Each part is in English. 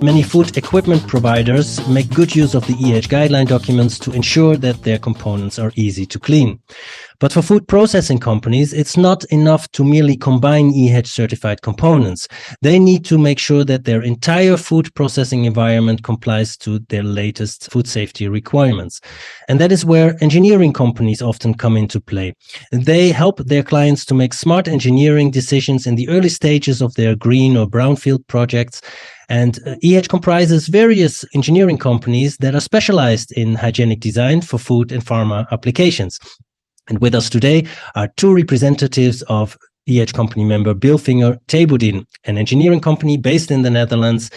Many food equipment providers make good use of the EHEDG guideline documents to ensure that their components are easy to clean. But for food processing companies, it's not enough to merely combine EHEDG certified components. They need to make sure that their entire food processing environment complies to their latest food safety requirements. And that is where engineering companies often come into play. They help their clients to make smart engineering decisions in the early stages of their green or brownfield projects. And EHEDG comprises various engineering companies that are specialized in hygienic design for food and pharma applications. And with us today are two representatives of EHEDG company member Bilfinger Tebodin, an engineering company based in the Netherlands.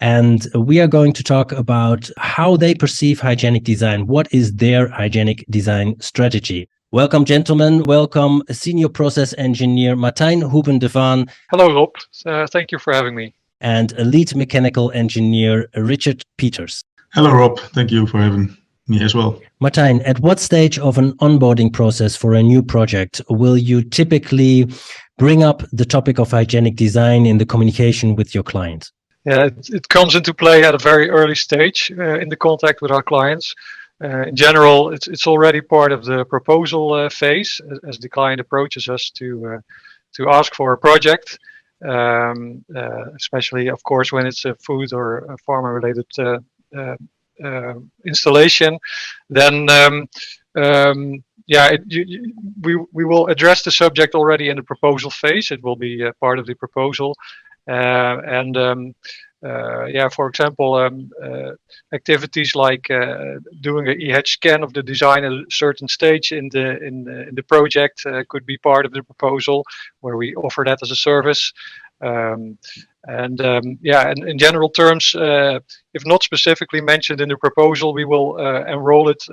And we are going to talk about how they perceive hygienic design. What is their hygienic design strategy? Welcome, gentlemen. Welcome, Senior Process Engineer Martijn Hoeben-de Vaan. Hello, Rob. Thank you for having me. And Lead Mechanical Engineer Richard Peters. Hello, Rob. Thank you for having me as well. Martijn, at what stage of an onboarding process for a new project will you typically bring up the topic of hygienic design in the communication with your client? Yeah, it comes into play at a very early stage in the contact with our clients. In general, it's already part of the proposal phase as the client approaches us to ask for a project. Especially, of course, when it's a food or a pharma-related installation, then we will address the subject already in the proposal phase. It will be part of the proposal, for example, activities like doing an EHEDG scan of the design at a certain stage in the project could be part of the proposal, where we offer that as a service. And in general terms, if not specifically mentioned in the proposal, we will enroll it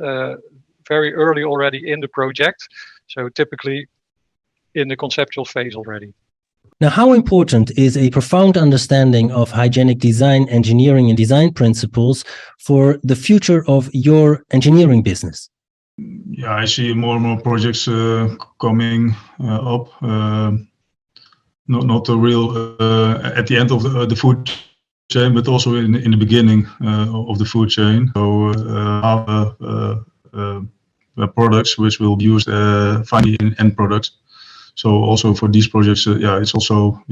very early already in the project. So typically in the conceptual phase already. Now, how important is a profound understanding of hygienic design, engineering, and design principles for the future of your engineering business? Yeah, I see more and more projects coming up. Not a real at the end of the food chain, but also in the beginning of the food chain. So products which will be used finally in end products. So also for these projects, it's also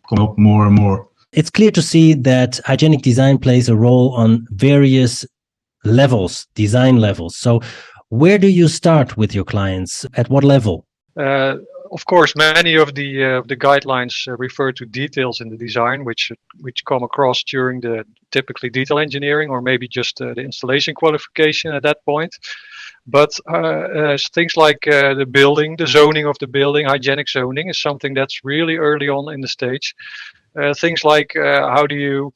coming up more and more. It's clear to see that hygienic design plays a role on various levels, design levels. So where do you start with your clients? At what level? Of course, many of the guidelines refer to details in the design, which come across during the typically detail engineering or maybe just the installation qualification at that point. But things like the building, the zoning of the building, hygienic zoning is something that's really early on in the stage. Things like how do you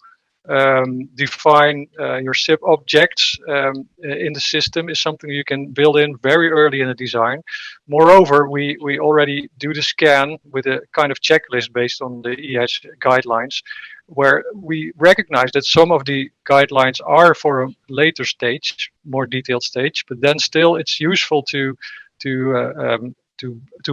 define your SIP objects in the system is something you can build in very early in the design. Moreover, we already do the scan with a kind of checklist based on the EHEDG guidelines, where we recognize that some of the guidelines are for a later stage, more detailed stage, but then still it's useful to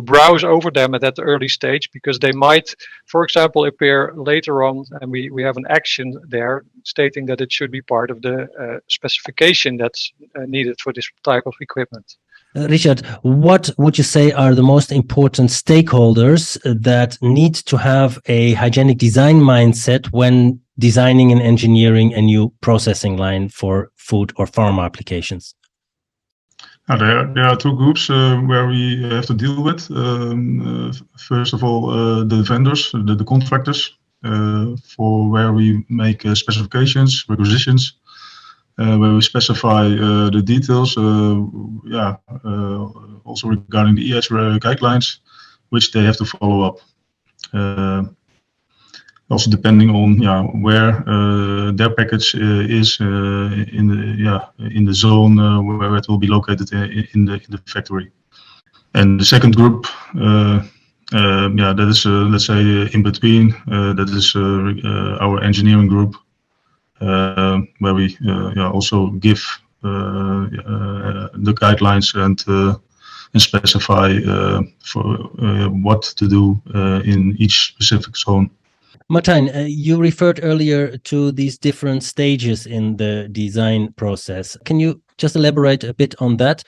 browse over them at that early stage, because they might, for example, appear later on, and we have an action there stating that it should be part of the specification that's needed for this type of equipment. Richard, what would you say are the most important stakeholders that need to have a hygienic design mindset when designing and engineering a new processing line for food or pharma applications? There are two groups where we have to deal with. First of all, the vendors, the contractors, for where we make specifications, requisitions, where we specify the details, also regarding the EHEDG guidelines, which they have to follow up. Also depending on where their package is in the zone where it will be located in the factory. And the second group, that is let's say in between. That is our engineering group, where we also give the guidelines and and specify for what to do in each specific zone. Martijn, you referred earlier to these different stages in the design process. Can you just elaborate a bit on that?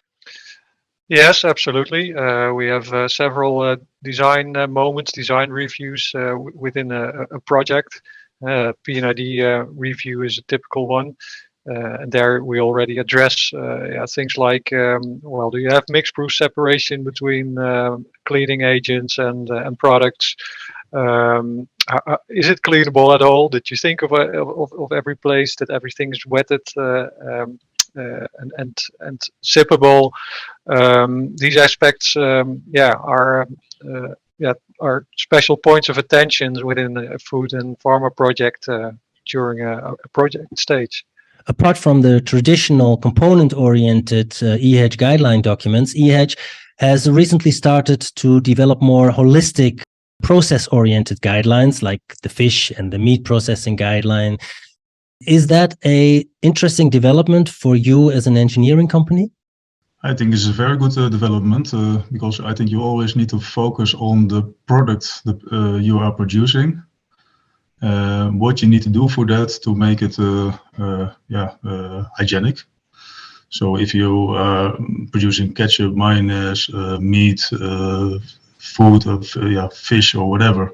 Yes, absolutely. We have several design moments, design reviews within a project. P&ID review is a typical one. And there we already address things like, well, do you have mixed-proof separation between cleaning agents and products? Is it cleanable at all? Did you think of every place that everything is wetted and sippable? These aspects, are special points of attention within a food and pharma project during a project stage. Apart from the traditional component-oriented EHEDG guideline documents, EHEDG has recently started to develop more holistic process-oriented guidelines like the fish and the meat processing guideline. Is that an interesting development for you as an engineering company? I think it's a very good development because I think you always need to focus on the product that you are producing. What you need to do for that to make it hygienic. So if you are producing ketchup, mayonnaise, meat, food, fish or whatever,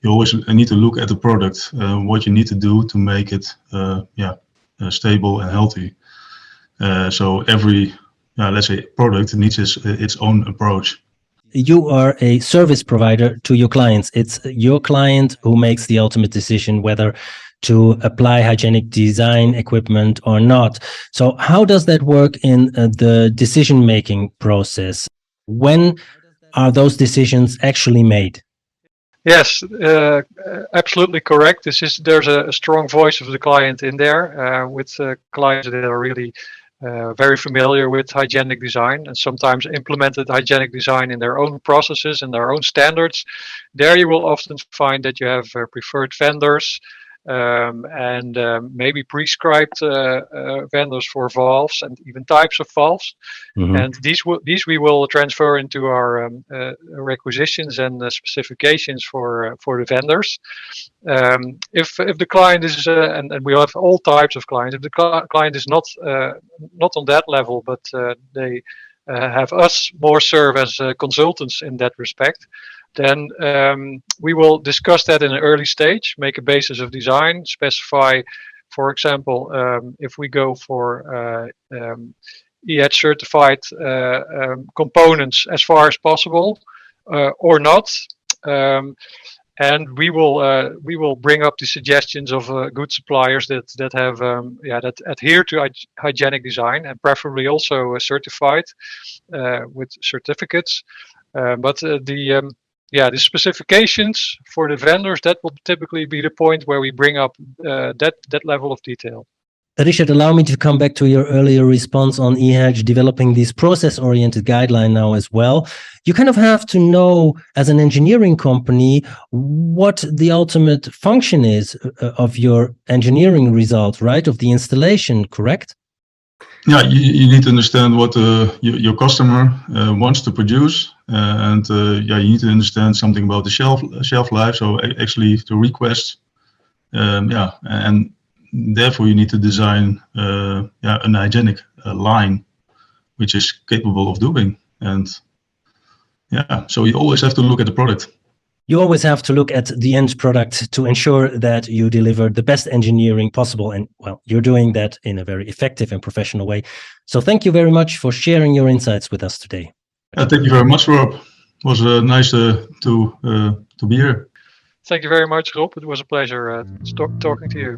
you always need to look at the product, what you need to do to make it stable and healthy. So every let's say product needs its own approach. You are a service provider to your clients. It's your client who makes the ultimate decision whether to apply hygienic design equipment or not. So how does that work in the decision-making process? When are those decisions actually made? Yes, absolutely correct. There's a strong voice of the client in there with clients that are really very familiar with hygienic design and sometimes implemented hygienic design in their own processes and their own standards. There you will often find that you have preferred vendors and maybe prescribed vendors for valves and even types of valves. Mm-hmm. And these we will transfer into our requisitions and specifications for the vendors. If the client is and we have all types of clients. If the client is not on that level, but they have us more serve as consultants in that respect, then we will discuss that in an early stage, make a basis of design, specify, for example, if we go for EHEDG certified components as far as possible or not. And we will bring up the suggestions of good suppliers that have that adhere to hygienic design and preferably also certified with certificates. But the specifications for the vendors, that will typically be the point where we bring up that level of detail. Richard, allow me to come back to your earlier response on EHEDG developing this process-oriented guideline now as well. You kind of have to know, as an engineering company, what the ultimate function is of your engineering result, right? Of the installation, correct? Yeah, you need to understand what your customer wants to produce, and you need to understand something about the shelf life. So actually, the request, and therefore you need to design an hygienic line, which is capable of doing. And so you always have to look at the product. You always have to look at the end product to ensure that you deliver the best engineering possible. And well, you're doing that in a very effective and professional way. So thank you very much for sharing your insights with us today. Thank you very much, Rob. It was nice to be here. Thank you very much, Rob. It was a pleasure talking to you.